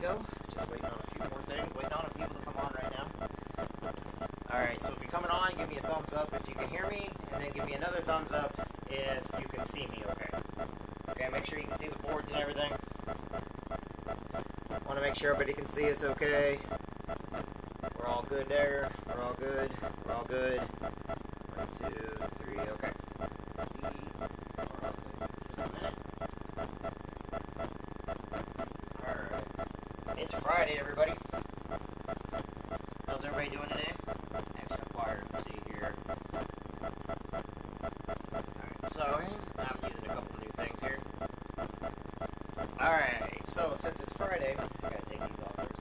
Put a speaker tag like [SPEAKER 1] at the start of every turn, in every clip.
[SPEAKER 1] go. Just waiting on a few more things. Waiting on people to come on right now. Alright, so if you're coming on, give me a thumbs up if you can hear me, and then give me another thumbs up if you can see me okay. Okay, make sure you can see the boards and everything. Want to make sure everybody can see us okay. We're all good there. We're all good. We're all good. 1, 2, 3, okay. Just a minute. Alright. It's Friday, everybody. How's everybody doing today? Actually, acquired. Let's see here. Alright, so I'm using a couple of new things here. Alright, so since it's Friday, I gotta take these off first.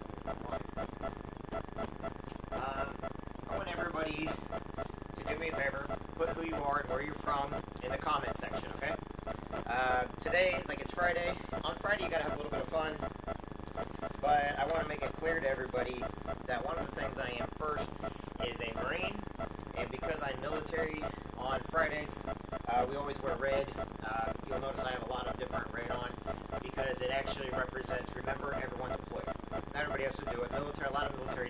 [SPEAKER 1] I want everybody to do me a favor, put who you are and where you're from in the comment section, okay? Today, like it's Friday, on Friday you gotta have a little bit of fun, but I want to make it clear to everybody that one of the things I am first is a Marine, and because I'm military, on Fridays, we always wear red. You'll notice I have a lot of different red on, because it actually represents, remember, everyone deployed. Not everybody has to do it. Military, a lot of military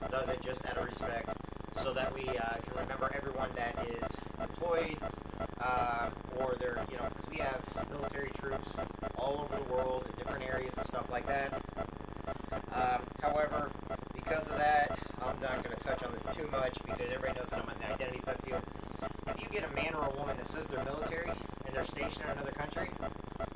[SPEAKER 1] does it just out of respect, so that we can remember everyone that is deployed, or they're, because we have military troops all over the world in different areas and stuff like that. However, because of that, I'm not going to touch on this too much, because everybody knows that I'm in the identity theft field. If you get a man or a woman that says they're military and they're stationed in another country,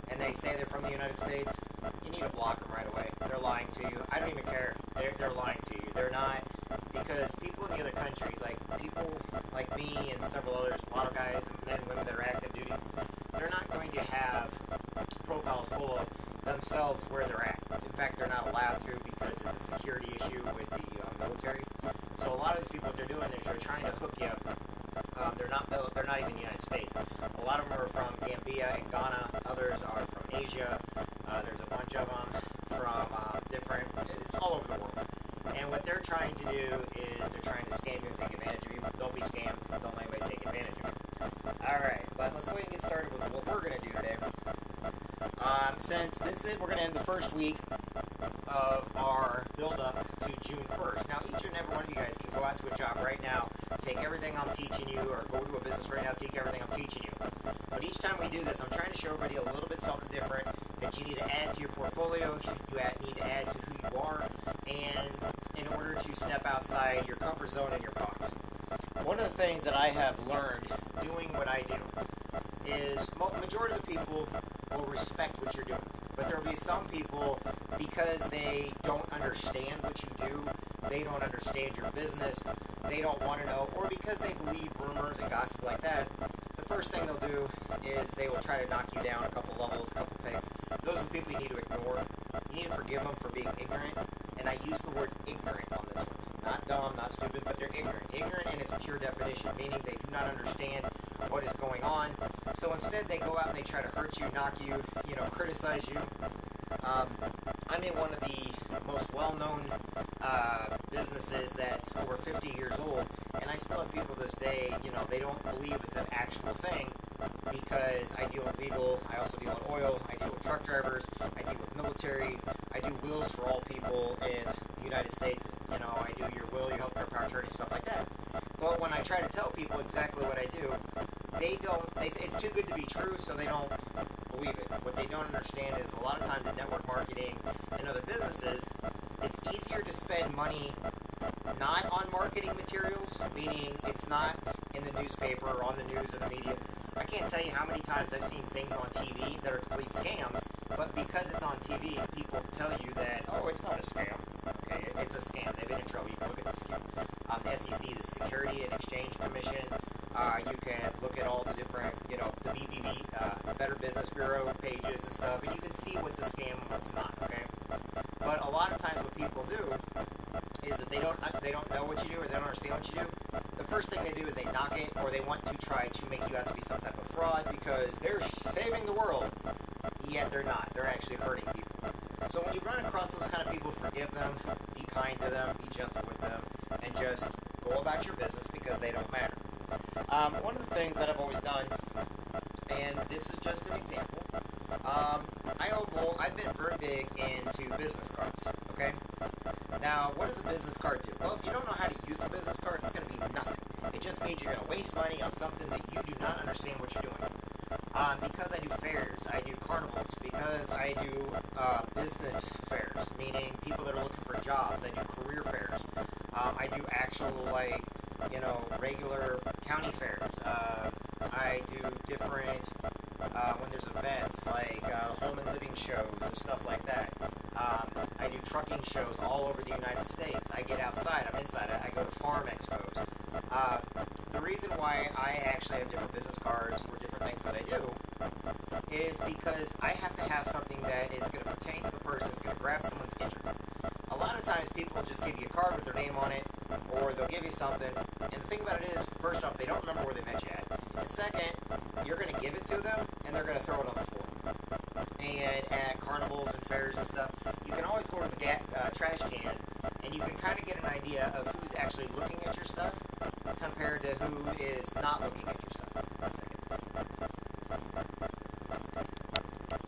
[SPEAKER 1] and they say they're from the United States, you need to block them right away. They're lying to you. I don't even care. They're lying to you. They're not, because people in the other countries, like people like me and several others, a lot of guys and men and women that are active duty, they're not going to have profiles full of themselves where they're at. In fact, they're not allowed to, because it's a security issue with the military. So a lot of these people, what they're doing is they're trying to hook you up. They're not even the United States. A lot of them are from Gambia and Ghana. Others are from Asia. There's a bunch of them from different. It's all over the world. And what they're trying to do is they're trying to scam you and take advantage of you. Don't be scammed. Don't let anybody take advantage of you. All right, but let's go ahead and get started with what we're going to do today. Since we're going to end the first week of our build-up to June 1st. Now, each and every one of you guys can go out to a job right now, take everything I'm teaching you, or go to a business right now, take everything I'm teaching you. But each time we do this, I'm trying to show everybody a little bit something different that you need to add to your portfolio, you need to add to who you are, and in order to step outside your comfort zone and your box. One of the things that I have learned doing what I do is majority of the people will respect what you're doing. But there will be some people, because they don't understand what you do, they don't understand your business, they don't want to know, or because they believe rumors and gossip like that, the first thing they'll do is they will try to knock you down a couple levels, a couple pegs. Those are the people you need to ignore. You need to forgive them for being ignorant, and I use the word ignorant on this one. Not dumb, not stupid, but they're ignorant. Ignorant in its pure definition, meaning they do not understand what is going on. So instead they go out and they try to hurt you, knock you, criticize you. I'm in one of the most well-known businesses that's over 50 years old, and I still have people this day, they don't believe it's an actual thing, because I deal in legal, I also deal in oil, I deal with truck drivers, I deal with military, I do wills for all people in the United States, I do your will, your healthcare power attorney, stuff like that. But when I try to tell people exactly what I do, it's too good to be true, so they don't believe it. What they don't understand is a lot of times in network marketing and other businesses, it's easier to spend money not on marketing materials, meaning it's not in the newspaper or on the news or the media. I can't tell you how many times I've seen things on TV that are complete scams, but because it's on TV, people tell you that, oh, it's not a scam. Okay, it's a scam. They've been in trouble. You can look at the SEC, the Security and Exchange Commission. You can look at all the different, the BBB, Better Business Bureau pages and stuff, and you can see what's a scam and what's not, okay? But a lot of times what people do is if they don't know what you do or they don't understand what you do, the first thing they do is they knock it, or they want to try to make you out to be some type of fraud because they're saving the world, yet they're not. They're actually hurting people. So when you run across those kind of people, forgive them, be kind to them, be gentle with them, and just go about your business, because they don't matter. One of the things that I've always done, and this is just an example, I've been very big into business cards. Now, what does a business card do? Well, if you don't know how to use a business card, it's going to be nothing. It just means you're going to waste money on something that you do not understand what you're doing. Because I do fairs, I do carnivals, because I do business fairs, meaning people that are looking for jobs. I do career fairs. I do actual, regular county fairs. I do different, when there's events, like home and living shows and stuff like that. I do trucking shows all over the United States. I get outside, I'm inside, I go to farm expos. The reason why I actually have different business cards for different things that I do is because I have to have something that is going to pertain to the person, it's going to grab someone's interest. A lot of times people will just give you a card with their name on it, or they'll give you something, and the thing about it is, first off, they don't remember where they met you at, and second, you're going to give it to them, and they're going to throw it on the floor. And at carnivals and fairs and stuff, you can always go to the trash can, and you can kind of get an idea of who's actually looking at your stuff compared to who is not looking at your stuff. 1 second.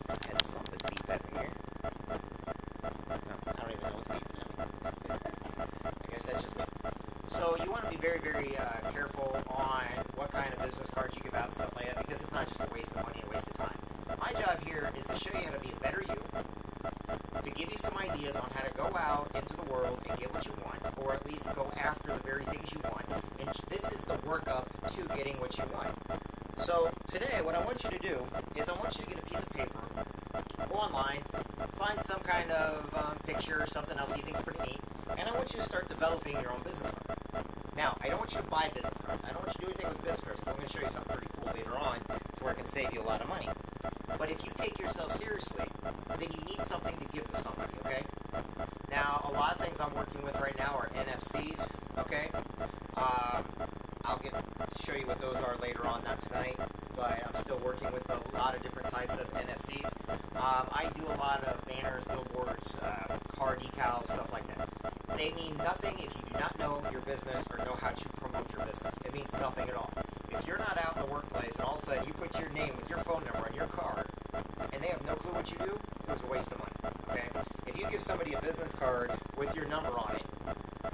[SPEAKER 1] I had something beep at me here. No, I don't even know what's beeping at me. I guess that's just me. So you want to be very, very careful on what kind of business cards you give out and stuff like that, because if not, just a waste of money and a waste of time. My job here is to show you how to be a better you, to give you some ideas on how to go out into the world and get what you want, or at least go after the very things you want. And this is the workup to getting what you want. So today, what I want you to do is I want you to get a piece of paper, go online, find some kind of picture or something else you think is pretty neat, and I want you to start developing your own business card. Now, I don't want you to buy business cards. I don't want you to do anything with business cards, because I'm going to show you something pretty cool later on to where it can save you a lot of money. But if you take yourself seriously, then you need something to give to somebody, okay? Now, a lot of things I'm working with right now are NFCs, okay? I'll show you what those are later on, not tonight, but I'm still working with a lot of different types of NFCs. I do a lot of banners, billboards, car decals, stuff like that. They mean nothing if you do not know your business or know how to promote your business. It means nothing at all. If you're not out in the workplace and all of a sudden you put your name with your phone number on your card and they have no clue what you do, it was a waste of money, okay? If you give somebody a business card with your number on it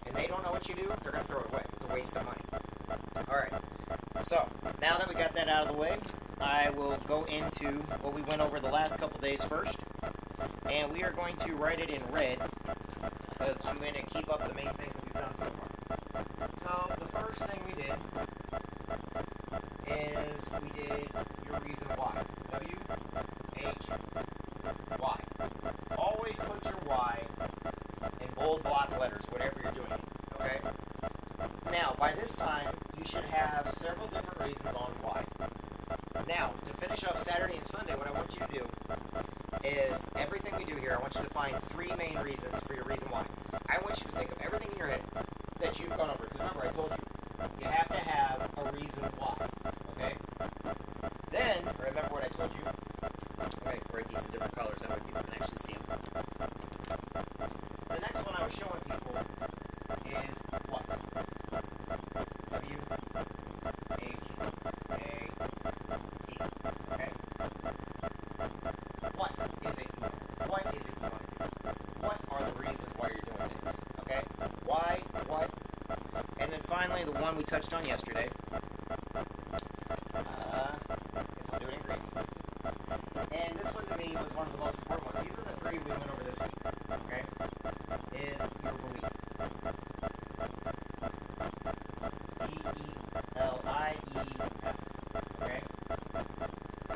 [SPEAKER 1] and they don't know what you do, they're going to throw it away. It's a waste of money. Alright, so now that we got that out of the way, I will go into what we went over the last couple days first. And we are going to write it in red, because I'm going to keep up the main things that we've done so far. So, the first thing we did is we did your reason why. W-H-Y. Always put your why in bold block letters, whatever you're doing, okay? Now, by this time, you should have several different reasons on why. Now, to finish off Saturday and Sunday, what I want you to do is everything we do here, I want you to find 3 main reasons for your reason why. I want you to think of everything in your head that you've gone over. Because remember, I told you have to have a reason why. Okay? Then, remember what I told you. Okay, write these in different colors, that way people can actually see them. The next one I was showing people is what? W-H-A-T. Okay? What is it you want? What is it you want to do? What are the reasons why you're doing things? Okay? Why? What? And then finally, the one we touched on yesterday. I guess I'll do it in green. And this one to me was one of the most important ones. These are the 3 we went over this week. Okay? Is your belief. B-E-L-I-E-F. Okay?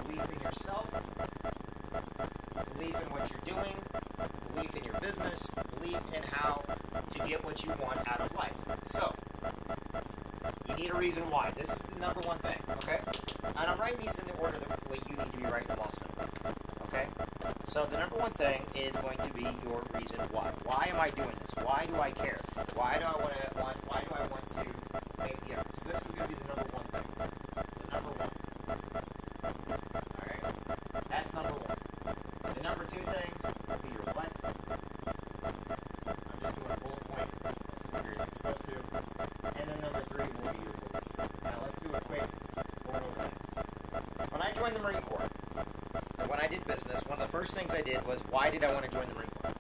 [SPEAKER 1] Belief in yourself. Belief in what you're doing. Belief in your business. Belief in how to get what you want out of life. So, you need a reason why. This is the number one thing, okay? And I'm writing these in the order the way you need to be writing them also, okay? So the number one thing is going to be your reason why. Why am I doing this? Why do I care? Why do I want to make the effort? So this is going to be the number one thing. So number one. Alright? That's number one. The number 2 thing will be your what. I'm just doing a bullet point. That's the period you're supposed to. And then number 3 will be your belief. Now let's do a quick going over that. When I joined the Marine Corps, when I did business, one of the first things I did was, why did I want to join the Marine Corps?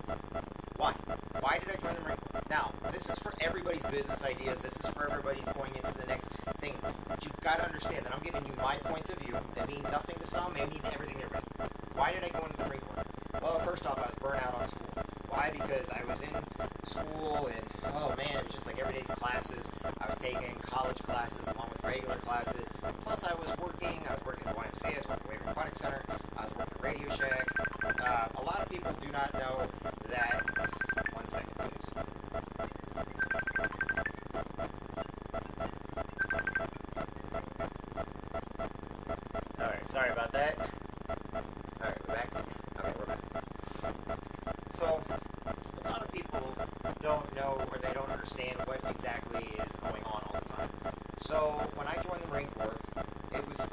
[SPEAKER 1] Why? Why did I join the Marine Corps? Now, this is for everybody's business ideas. This is for everybody's going into the next thing. But you've got to understand that I'm giving you my points of view that mean nothing to some, may mean everything to everybody. Why did I go into the Marine Corps? Well, first off, I was burnt out on school. Why? Because I was in school and, oh man, it was just like every day's classes. I was taking college classes along with regular classes. Plus, I was working at the YMCA, I was working at Wave Aquatic Center, I was working at Radio Shack. A lot of people do not know that. 1 second, please. Alright, sorry about that. Alright, we're back. Okay, we're back. So, a lot of people don't know or they don't understand what exactly is going on all the time. So, when I joined the Marine Corps,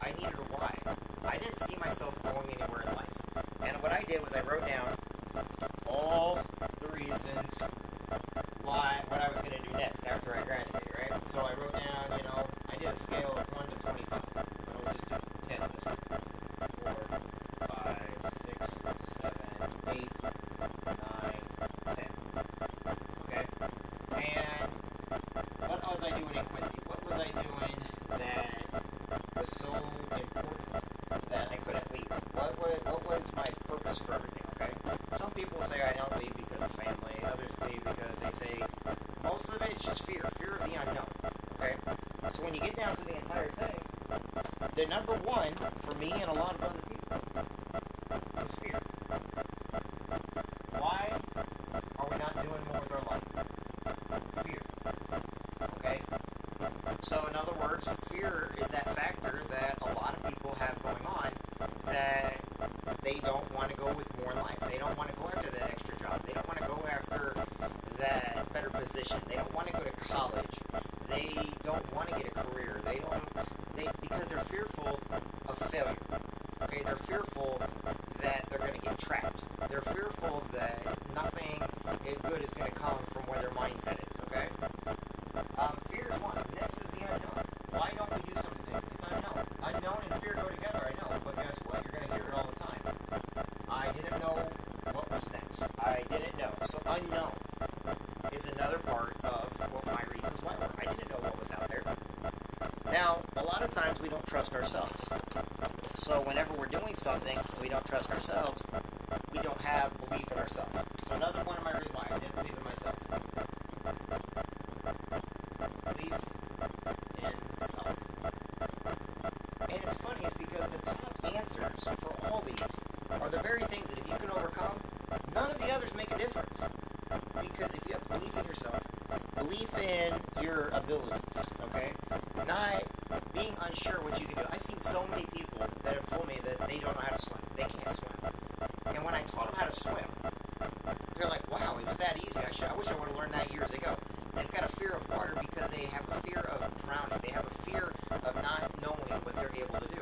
[SPEAKER 1] I needed a why. I didn't see myself going anywhere in life. And what I did was I wrote down all the reasons what I was going to do next after I graduated, right? So I wrote down, I did a scale of 1 to 25. But I'll just do 10 on this one. 4, 5, 6, 7, 8, 9, 10. Okay? And what was I doing in Quincy? What was I doing that was so important that I couldn't leave? What was my purpose for everything, okay? Some people say I don't leave because of family, others leave because they say most of it is just fear of the unknown, okay? So when you get down to the entire thing, the number one for me and a lot of other people is fear. Why are we not doing more with our life? Fear. Okay? So in other words, fear is that factor that a lot of people have going on that they don't want to go with more in life. They don't want to go after that extra job. They don't want to go after that better position. They don't want to go to college. They don't want to get a career. Because they're fearful of failure. Okay, they're fearful that they're going to get trapped. They're fearful that nothing good is going to come from where their mindset is. Okay, fear is one. Next is the unknown. Why don't we do some things? It's unknown. Unknown and fear go together. I know, but guess what? You're going to hear it all the time. I didn't know what was next. I didn't know. So unknown is another part of what my reasons why were. I didn't know what was out there. Now, a lot of times we don't trust ourselves. So whenever we're doing something, we don't trust ourselves, we don't have belief in ourselves. So another one of my reasons why I didn't believe in myself. Belief in self. And it's funny, it's because the top answers for all these are the very things that if you can overcome, none of the others make a difference. Because if you have belief in yourself, belief in your abilities, okay? Not being unsure what you can do. I've seen so many people that have told me that they don't know how to swim. They can't swim. And when I taught them how to swim, they're like, wow, it was that easy. I wish I would have learned that years ago. They've got a fear of water because they have a fear of drowning. They have a fear of not knowing what they're able to do.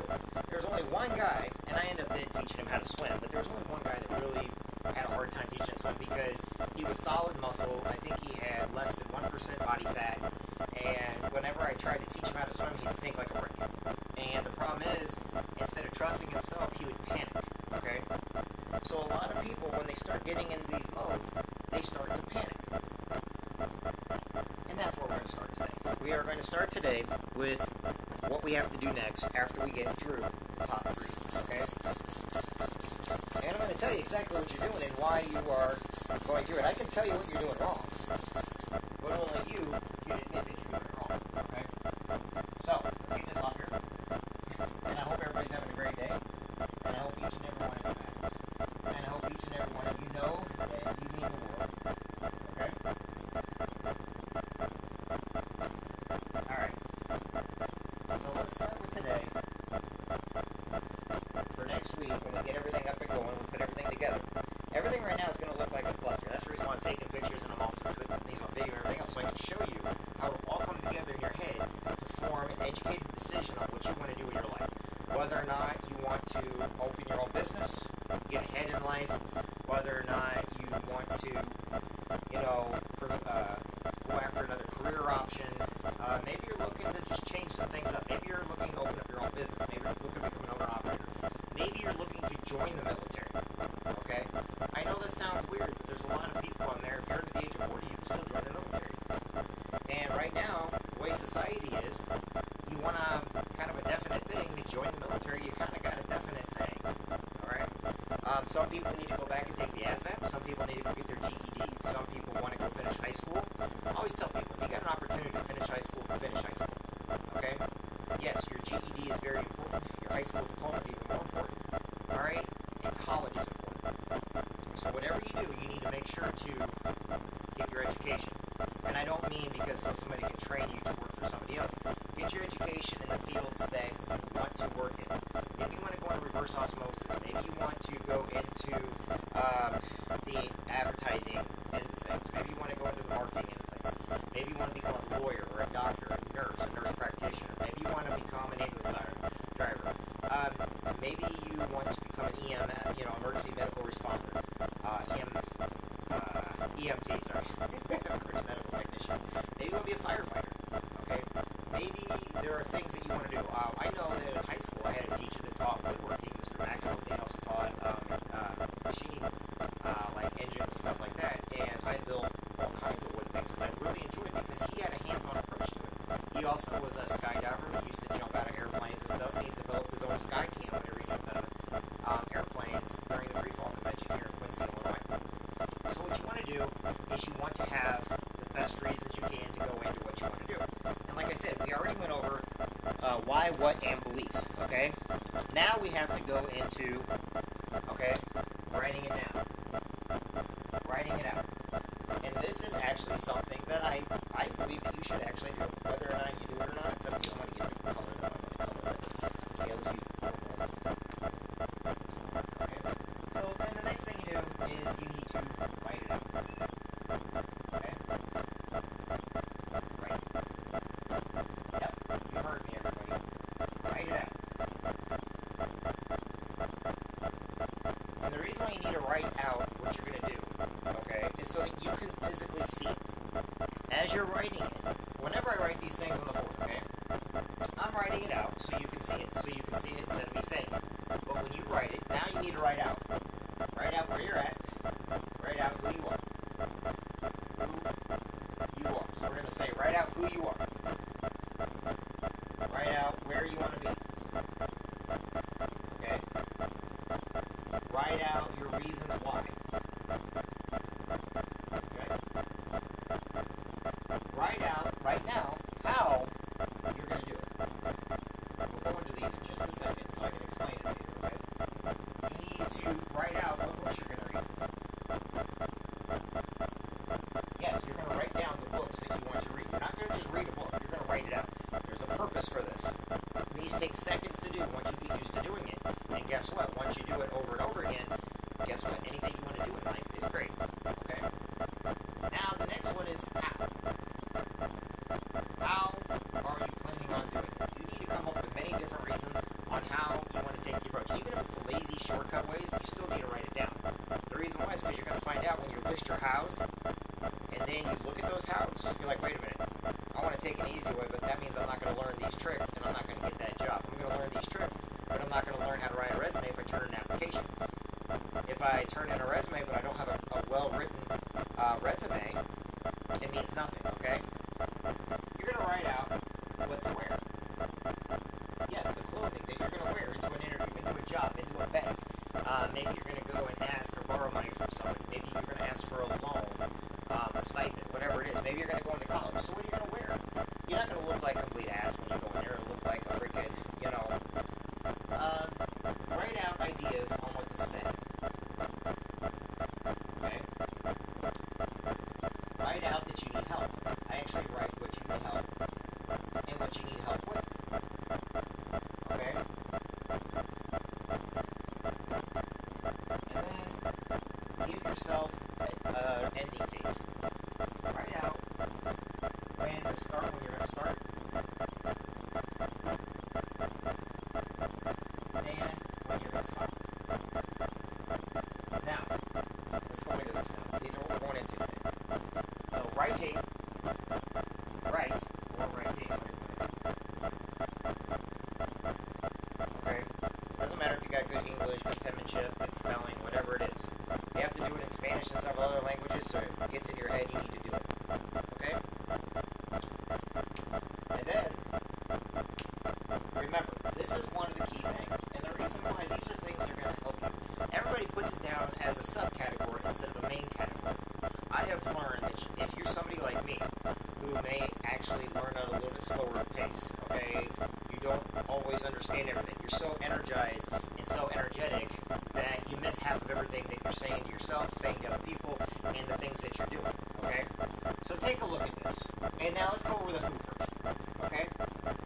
[SPEAKER 1] There's only one guy, and I ended up teaching him how to swim, but there was only one guy that really had a hard time teaching him to swim because he was solid muscle. I think he had less than 1% body fat, and whenever I tried to teach him how to swim, he'd sink like a brick. And the problem is, instead of trusting himself, he would panic, okay? So a lot of people, when they start getting into these modes, they start to panic. And that's where we're going to start today. We are going to start today with what we have to do next after we get through the top 3, okay? And I'm going to tell you exactly what you're doing and why you are going through it. I can tell you what you're doing wrong, but only you can admit that you're doing it wrong, okay? So, let's get this off here. And I hope everybody's having a great day. And I hope each and every one of you matters. And I hope each and every one of you know that you mean the world. Okay? Alright. So let's start with today. For next week, when we get everything up and going, we put everything together. Everything right now is going to look like a cluster. That's the reason why I'm taking pictures and I'm also putting these on video and everything else so I can show you how it all come together in your head to form an educated decision on what you want to do in your life. Whether or not you want to open your own business, get ahead in life, whether or not you want to, go after another career option. Maybe you're looking to just change some things up. Maybe you're looking to open up your own business. Maybe you're looking to become an owner-operator. Maybe you're looking to join the military. Okay? I know that sounds weird, but there's a lot of people on there. If you're under the age of 40, you can still join the military. society is, you want a kind of a definite thing. To join the military, you kind of got a definite thing. All right. Some people need to go back and take the ASVAB. Some people need to go get their GED. Some people want to go finish high school. I always tell people, if you got an opportunity to finish high school, finish high school. Okay? Yes, your GED is very important. Your high school diploma is even more important. All right? And college is important. So whatever you do, you need to make sure to get your education. And I don't mean because somebody can train you to work for somebody else. Get your education in the fields that you want to work in. Maybe you want to go into reverse osmosis. Maybe you want to go into the advertising end of things. Maybe you want to go into the marketing end of things. Maybe you want to become a lawyer or a doctor, a nurse practitioner. Maybe you want to become an ambulance driver. Maybe you want to become an emergency medical responder. EMT, sorry. Emergency medical technician. Maybe you want to be a firefighter. Okay? Maybe there are things that you want to do. I know that in high school I had a teacher that taught woodworking, Mr. McAnulty. He also taught machining, like engines, stuff like that. And I built all kinds of wood things because I really enjoyed it because he had a hands-on approach to it. He also was a skydiver. He used to jump out of airplanes and stuff. And he developed his own sky cam whenever he jumped out of airplanes during the free fall convention here in Quincy, Illinois. So what you want to do is you want to have the best reasons you can to go into what you want to do. And like I said, we already went over why, what, and belief, okay? Now we have to go into, okay, writing it down. Writing it out. And this is actually something that I believe that you should actually do. Whether or not you do it or not, it's up to you. I'm going to get a different color than I'm going to color it. Okay, let's use okay. So then the next thing you do is you need to write it out. Okay? Right. Yep, you heard me, everybody. Write it out. And the reason why you need to write out what you're going to do, okay, is so that you can physically see it. As you're writing it, whenever I write these things on the board, okay, I'm writing it out so you can see it. So you can see it instead of me saying it. But when you write it, now you need to write out. Write out where you're at. Write out who you are. Who you are. So we're going to say, write out who you are. Write out where you want to be. Okay? Write out your reasons why. Okay? Write out, right now, how you're going to do it. We'll go into these in just a second so I can explain it to you, okay? You need to write out what books you're going to read. Yes, you're going to write down the books that you want to read. You're not going to just read a book. You're going to write it out. There's a purpose for this. These take seconds to do once you get used to doing it. And guess what? Once you do it over and over again, guess what? Anything you want to do in life is great. Okay? Now, the next one is how. How are you planning on doing it? You need to come up with many different reasons on how you want to take the approach. Even if it's lazy shortcut ways, you still need to write it down. The reason why is because you're going to find out when you list your hows, and then you look at those hows, you're like, wait a minute, I want to take an easy way, but that means I'm not going to learn these tricks, and I'm not going to get that job. I'm going to learn these tricks, but I'm not going to learn how to write a resume if I turn in an application. If I turn in a resume, but I don't have a well-written resume, it means nothing, okay? You're going to write out what to wear. Yes, the clothing that you're going to wear into an interview, into a job, into a bank. Maybe you're going to go and ask or borrow money from somebody. Maybe you're going to ask for a loan, a stipend, whatever it is. Maybe you're going to go into college. So what are you going to wear? You're not going to look like a complete ass when you go in there. It'll look like a freaking, write out ideas on what to say. Okay? Write out that you need help. I actually write what you need help and what you need help with. Okay? And then give yourself an ending date. Write out when you're going to start, and when you're going to stop. Now, let's go into this now. These are what we're going into today. So writing, write, or writing. Okay? Doesn't matter if you got good English, good penmanship, good spelling, whatever it is. You have to do it in Spanish and several other languages, so it gets in your head, you need to do it. Okay? And like me, who may actually learn at a little bit slower pace, okay? You don't always understand everything. You're so energized and so energetic that you miss half of everything that you're saying to yourself, saying to other people, and the things that you're doing, okay? So take a look at this. And now let's go over the who first, okay?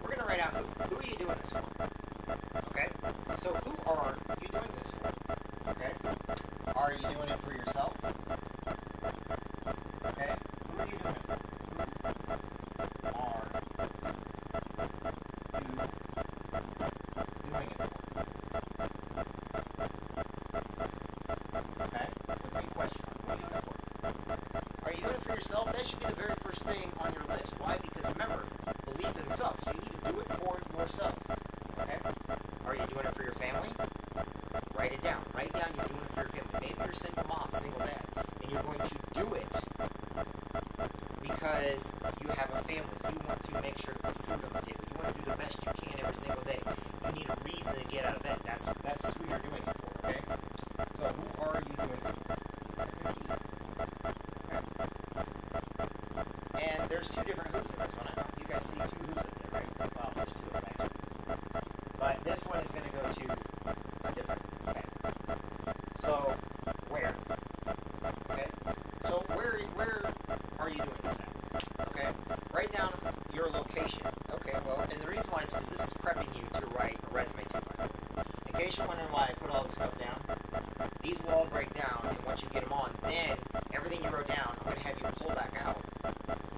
[SPEAKER 1] We're going to write out who. Who are you doing this for? Okay? So who are you doing this for? Okay? Are you doing it for yourself? Okay? Who are you doing it for? Who are you doing it for? Okay? With me question. Who are you doing it for? Are you doing it for yourself? That should be the very first thing on your list. Why? Because remember, belief in self. So you need to do it for yourself. Okay? Are you doing it for your family? Write it down. Write down you're doing it for your family. Maybe you're a single mom, single dad, and you're going to do it because you have a family. You want to make sure to put food on the table. You want to do the best you can every single day. You need a reason to get out of bed. That's who you're doing it for, okay? So who are you doing it for? That's a key. Okay? And there's two different who's in this one. I know you guys see two who's in there, right? Well, there's two of them actually. But this one is going to go to a different, okay? So, where? Okay? So, where are you doing this at? Okay? Write down your location. Okay, well, and the reason why is because this is prepping you to write a resume to. In case you're wondering why I put all this stuff down, these will all break down, and once you get them on, then everything you wrote down, I'm going to have you pull back out.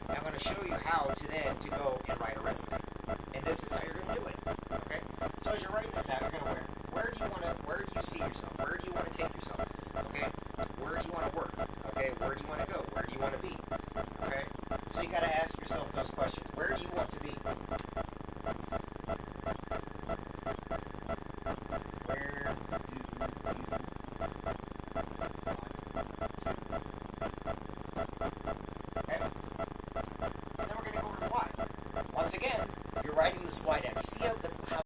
[SPEAKER 1] And I'm going to show you how to then to go and write a resume. And this is how you're going to do it. Okay? So as you're writing this out, you're going to where do you see yourself? Where do you want to take yourself? Okay? Where do you want to work? Okay? Where do you want to go? Where do you want to be? Okay? So you got to ask yourself those questions. Where do you want to be? Where do you want to be? Okay? And then we're going to go over to the why. Once again, you're writing this why down. You see how